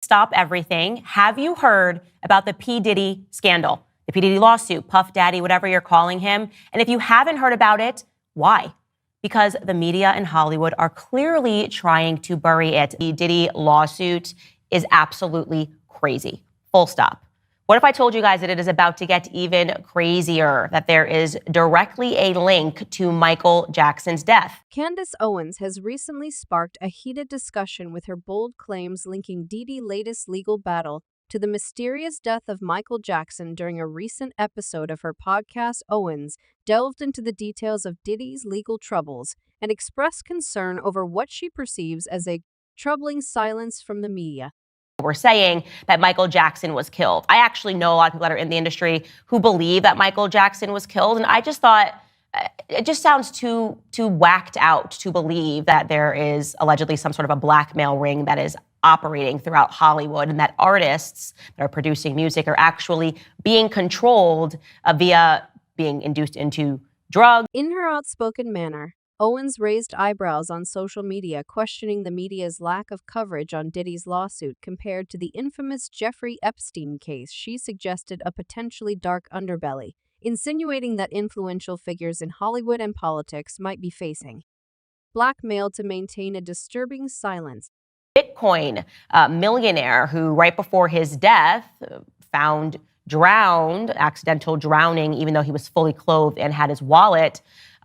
Stop everything. Have you heard about the P. Diddy scandal? The P. Diddy lawsuit, Puff Daddy, whatever you're calling him. And if you haven't heard about it, why? Because the media in Hollywood are clearly trying to bury it. The Diddy lawsuit is absolutely crazy. Full stop. What if I told you guys that it is about to get even crazier, that there is directly a link to Michael Jackson's death? Candace Owens has recently sparked a heated discussion with her bold claims linking DIDDY's latest legal battle to the mysterious death of Michael Jackson. During a recent episode of her podcast, Owens delved into the details of Diddy's legal troubles and expressed concern over what she perceives as a troubling silence from the media. We're saying that Michael Jackson was killed. I actually know a lot of people that are in the industry who believe that Michael Jackson was killed, and I just thought it just sounds too whacked out to believe that there is allegedly some sort of a blackmail ring that is operating throughout Hollywood and that artists that are producing music are actually being controlled via being induced into drugs. In her outspoken manner, Owens raised eyebrows on social media, questioning the media's lack of coverage on Diddy's lawsuit compared to the infamous Jeffrey Epstein case. She suggested a potentially dark underbelly, insinuating that influential figures in Hollywood and politics might be facing blackmail to maintain a disturbing silence. Bitcoin millionaire who right before his death found drowned, accidental drowning, even though he was fully clothed and had his wallet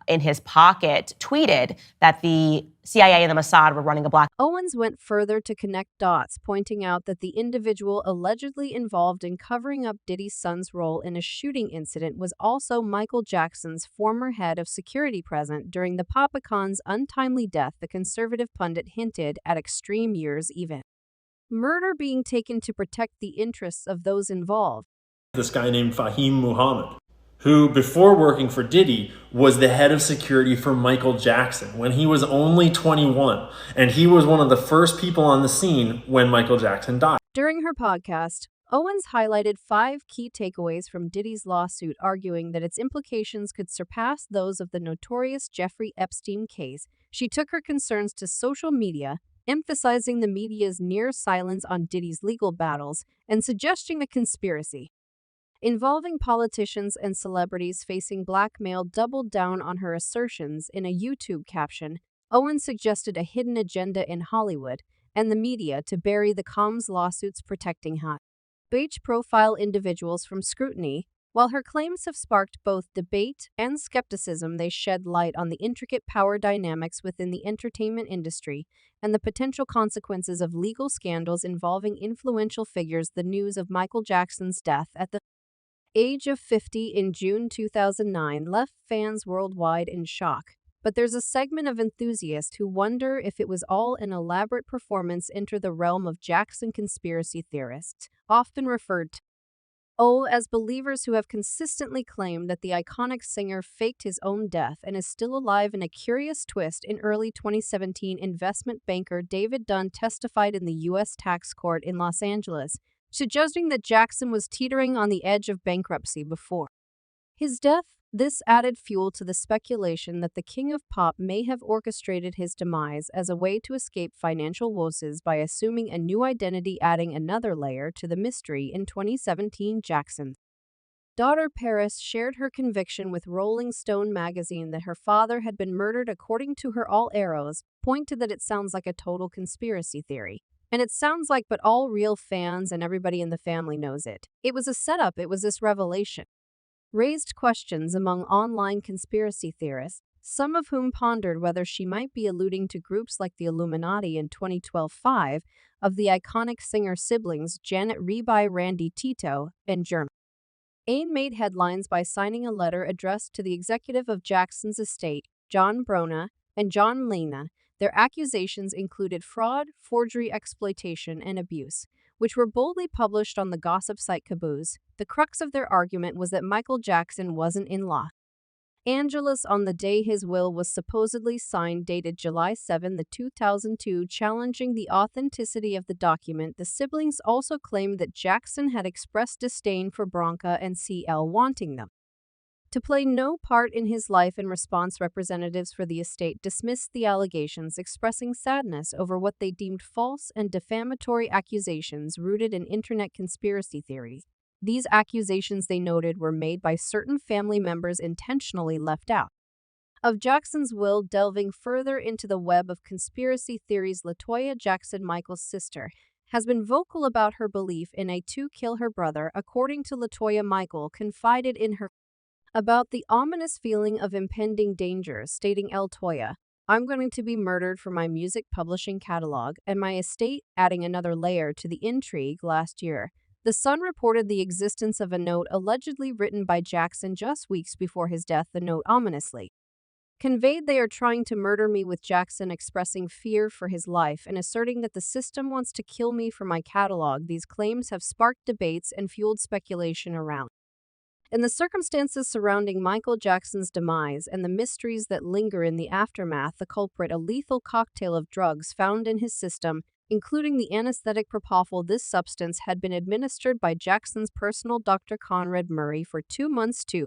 in his pocket, tweeted that the CIA and the Mossad were running a black. Owens went further to connect dots, pointing out that the individual allegedly involved in covering up Diddy's son's role in a shooting incident was also Michael Jackson's former head of security. Present during the pop icon's untimely death, the conservative pundit hinted at extreme years, even murder being taken to protect the interests of those involved. This guy named Fahim Muhammad, who before working for Diddy was the head of security for Michael Jackson when he was only 21. And he was one of the first people on the scene when Michael Jackson died. During her podcast, Owens highlighted 5 key takeaways from Diddy's lawsuit, arguing that its implications could surpass those of the notorious Jeffrey Epstein case. She took her concerns to social media, emphasizing the media's near silence on Diddy's legal battles and suggesting a conspiracy involving politicians and celebrities facing blackmail. Doubled down on her assertions in a YouTube caption. Owens suggested a hidden agenda in Hollywood and the media to bury the comms lawsuits protecting high-profile individuals from scrutiny. While her claims have sparked both debate and skepticism, they shed light on the intricate power dynamics within the entertainment industry and the potential consequences of legal scandals involving influential figures. The news of Michael Jackson's death at the age of 50 in June 2009 left fans worldwide in shock. But there's a segment of enthusiasts who wonder if it was all an elaborate performance. Enter the realm of Jackson conspiracy theorists, often referred to as believers, who have consistently claimed that the iconic singer faked his own death and is still alive. In a curious twist, in early 2017, investment banker David Dunn testified in the U.S. tax court in Los Angeles, suggesting that Jackson was teetering on the edge of bankruptcy before his death. This added fuel to the speculation that the king of pop may have orchestrated his demise as a way to escape financial woes by assuming a new identity, adding another layer to the mystery. In 2017, Jackson's daughter Paris shared her conviction with Rolling Stone magazine that her father had been murdered. According to her, all arrows point to that. It sounds like a total conspiracy theory. And it sounds like, but all real fans and everybody in the family knows it. It was a setup. It was this revelation raised questions among online conspiracy theorists, some of whom pondered whether she might be alluding to groups like the Illuminati. In 2012, 5 of the iconic singer siblings, Janet Reby, Randy Tito, and Jermaine, made headlines by signing a letter addressed to the executive of Jackson's estate, John Brona, and John Lena. Their accusations included fraud, forgery, exploitation, and abuse, which were boldly published on the gossip site Caboose. The crux of their argument was that Michael Jackson wasn't in Los Angeles on the day his will was supposedly signed, dated July 7, 2002, challenging the authenticity of the document. The siblings also claimed that Jackson had expressed disdain for Bronca and CL, wanting them to play no part in his life. In response, representatives for the estate dismissed the allegations, expressing sadness over what they deemed false and defamatory accusations rooted in internet conspiracy theories. These accusations, they noted, were made by certain family members intentionally left out of Jackson's will. Delving further into the web of conspiracy theories, LaToya Jackson, Michael's sister, has been vocal about her belief in a to kill her brother. According to LaToya, Michael confided in her about the ominous feeling of impending danger, stating, "LaToya, I'm going to be murdered for my music publishing catalog and my estate," adding another layer to the intrigue. Last year, The Sun reported the existence of a note allegedly written by Jackson just weeks before his death. The note ominously conveyed, "They are trying to murder me," with Jackson expressing fear for his life and asserting that the system wants to kill me for my catalog. These claims have sparked debates and fueled speculation around the circumstances surrounding Michael Jackson's demise and the mysteries that linger in the aftermath. The culprit, a lethal cocktail of drugs found in his system, including the anesthetic propofol. This substance had been administered by Jackson's personal Dr. Conrad Murray for 2 months to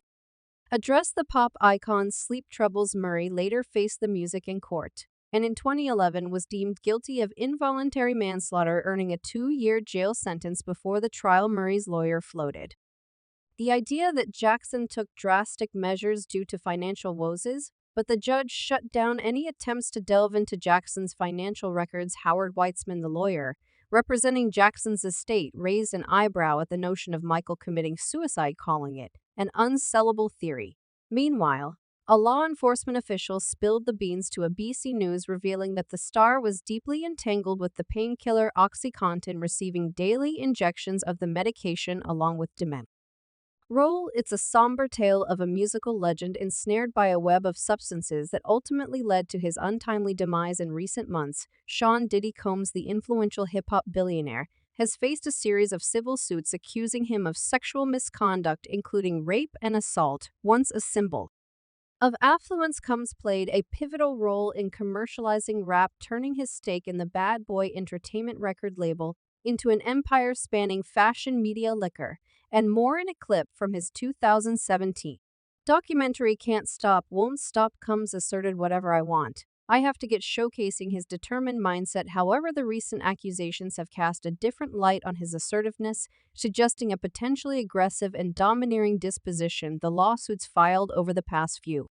address the pop icon's sleep troubles. Murray later faced the music in court, and in 2011 was deemed guilty of involuntary manslaughter, earning a 2-year jail sentence. Before the trial, Murray's lawyer floated the idea that Jackson took drastic measures due to financial woes, but the judge shut down any attempts to delve into Jackson's financial records. Howard Weitzman, the lawyer representing Jackson's estate, raised an eyebrow at the notion of Michael committing suicide, calling it an unsellable theory. Meanwhile, a law enforcement official spilled the beans to ABC News, revealing that the star was deeply entangled with the painkiller OxyContin, receiving daily injections of the medication along with dementia. It's a somber tale of a musical legend ensnared by a web of substances that ultimately led to his untimely demise. In recent months, Sean "Diddy" Combs, the influential hip-hop billionaire, has faced a series of civil suits accusing him of sexual misconduct, including rape and assault. Once a symbol of affluence, Combs played a pivotal role in commercializing rap, turning his stake in the Bad Boy Entertainment record label into an empire spanning fashion, media, liquor, and more. In a clip from his 2017 documentary Can't Stop, Won't Stop, Combs asserted, "Whatever I want, I have to get," showcasing his determined mindset. However, the recent accusations have cast a different light on his assertiveness, suggesting a potentially aggressive and domineering disposition. The lawsuits filed over the past few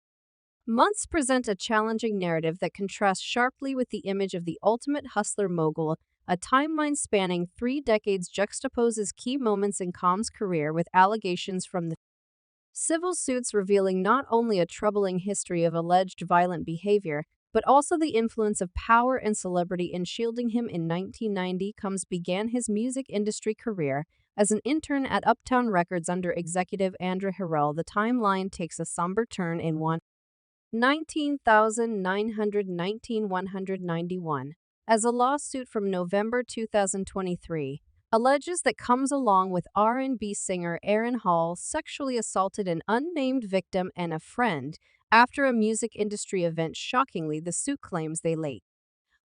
months present a challenging narrative that contrasts sharply with the image of the ultimate hustler mogul. A timeline spanning 3 decades juxtaposes key moments in Combs' career with allegations from the civil suits revealing not only a troubling history of alleged violent behavior, but also the influence of power and celebrity in shielding him. In 1990, Combs began his music industry career as an intern at Uptown Records under executive Andrew Harrell. The timeline takes a somber turn in 19,919-191, as a lawsuit from November 2023 alleges that Combs, along with R&B singer Aaron Hall, sexually assaulted an unnamed victim and a friend after a music industry event. Shockingly, the suit claims they late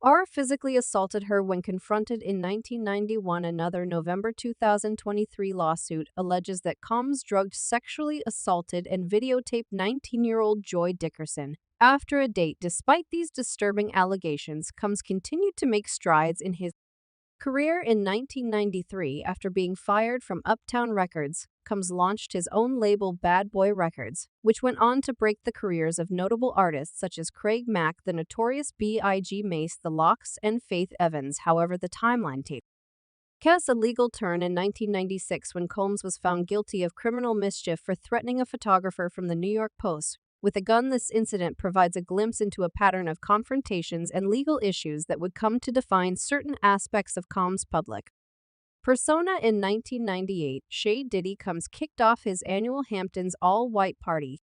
R physically assaulted her when confronted in 1991. Another November 2023 lawsuit alleges that Combs drugged, sexually assaulted, and videotaped 19-year-old Joy Dickerson after a date. Despite these disturbing allegations, Combs continued to make strides in his career. In 1993, after being fired from Uptown Records, Combs launched his own label, Bad Boy Records, which went on to break the careers of notable artists such as Craig Mack, the Notorious B.I.G. Mace, the Lox, and Faith Evans. However, the timeline takes a legal turn in 1996 when Combs was found guilty of criminal mischief for threatening a photographer from the New York Post with a gun. This incident provides a glimpse into a pattern of confrontations and legal issues that would come to define certain aspects of Combs' public persona. In 1998, Diddy Combs kicked off his annual Hamptons all-white party,